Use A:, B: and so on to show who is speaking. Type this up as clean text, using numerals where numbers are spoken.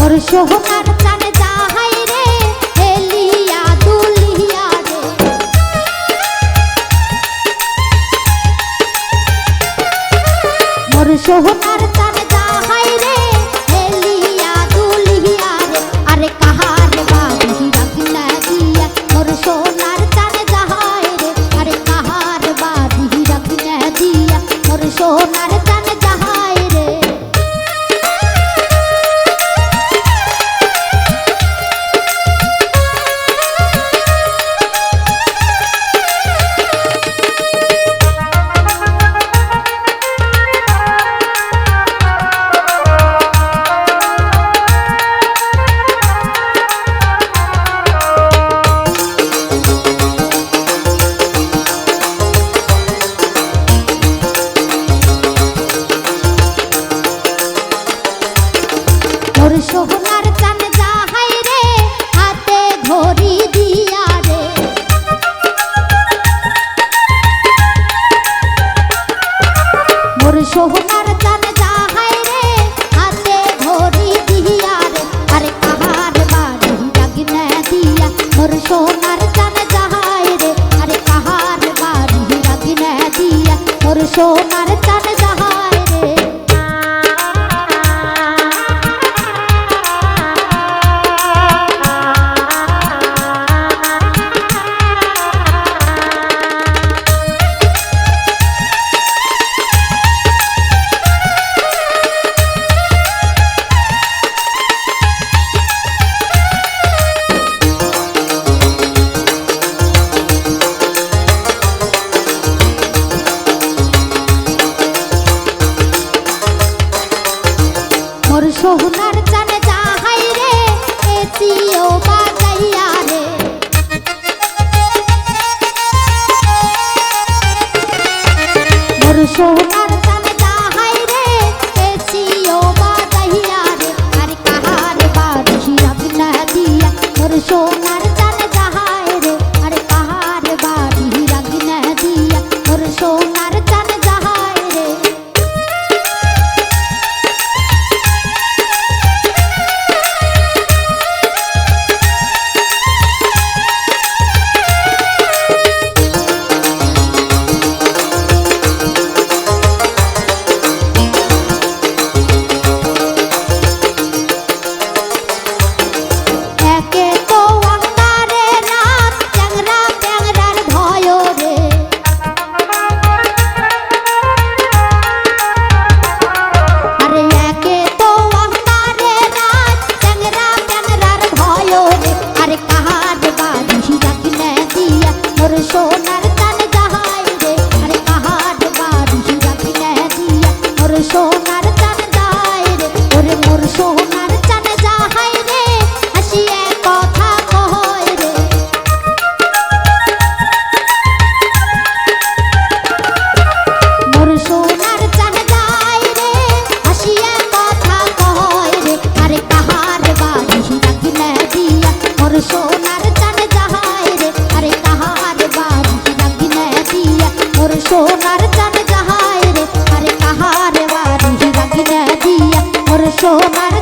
A: মোর সোহনার চান যাহাই রে এলিয়া দুলিয়া রে মোর সোহনার চান যাহাই রে এলিয়া দুলিয়া রে আরে কাহার বাড়ি রাগনা দিয়া মোর সোনার চান যাহাই রে আরে কাহার বাড়ি রাগনা দিয়া মোর সোনার চান যাহাই রে মোর সোহনার চান যাহাই রে হাতে ঘড়ি দিয়া রে মোর সোহনার চান যাহাই রে হাতে ঘড়ি দিয়া রে আরে কাহার বাড়ি রাগনা দিয়া মোর সোনার চান যাহাই রে আরে কাহার বাড়ি রাগনা দিয়া মোর সোনার চান যাহাই রে মোর সোহনার চান যাহাই রে এসিও বাজাইয়া রে মোর সোহনার চান যাহাই রে এসিও বাজাইয়া রে আরে কাহার বাড়ি রাগনা দিয়া মোর সোনার চান যাহাই রে আরে কাহার বাড়ি রাগনা দিয়া মোর সোনার চান যাহাই রে একে তো অন্ধারে রাত চ্যাংরা চ্যাংরার ভয় রে আরে একে তো অন্ধারে রাত চ্যাংরা চ্যাংরার ভয় রে আরে কাহার বাড়ি রাগনা দিয়া মোর সোনার চান যাহাই রে আরে কাহার বাড়ি রাগনা দিয়া মোর সোনার চান যাহাই রে ওরে মোর সোনার চান যাহাই রে হাসিয়ে কথা কয় রে মোর সোনার চান যাহাই রে হাসিয়ে কথা কয় রে আরে কাহার বাড়ি রাগনা দিয়া মোর সোনার চান যাহাই রে আরে কাহার বাড়ি রাগনা দিয়া মোর সোনার চান যাহাই রে আরে কাহার বাড়ি রাগনা দিয়া মোর সোনার